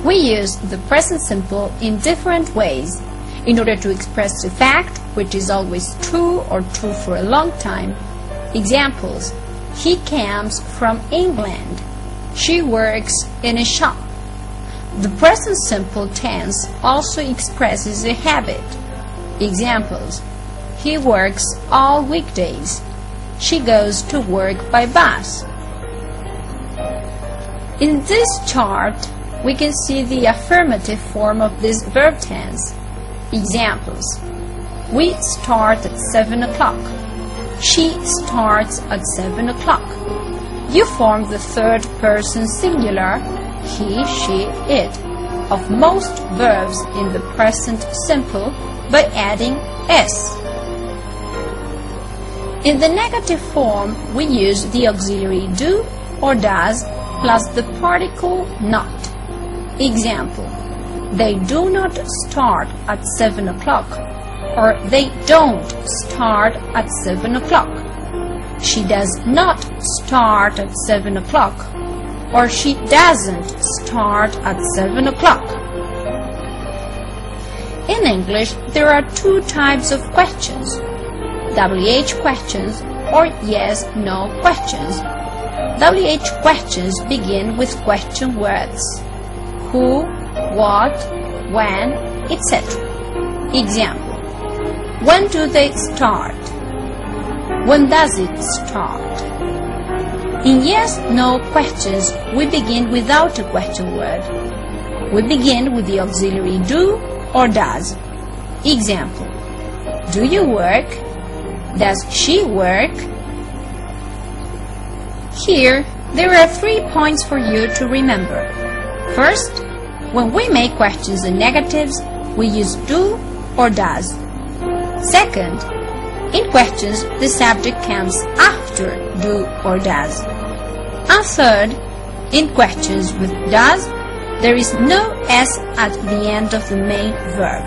We use the present simple in different ways in order to express a fact which is always true or true for a long time. Examples: he comes from England. She works in a shop. The present simple tense also expresses a habit. Examples: he works all weekdays. She goes to work by bus. In this chart, we can see the affirmative form of this verb tense. Examples: we start at 7 o'clock. She starts at 7 o'clock. You form the third person singular, he, she, it, of most verbs in the present simple by adding s. In the negative form, we use the auxiliary do or does plus the particle not. Example: they do not start at 7 o'clock, or they don't start at 7 o'clock. She does not start at 7 o'clock, or she doesn't start at 7 o'clock. In English, there are two types of questions: WH questions or yes/no questions. WH questions begin with question words: who, what, when, etc. Example: when do they start? When does it start? In yes/no questions, we begin without a question word. We begin with the auxiliary do or does. Example: do you work? Does she work? Here, there are 3 points for you to remember. First, when we make questions in negatives, we use do or does. Second, in questions, the subject comes after do or does. And third, in questions with does, there is no s at the end of the main verb.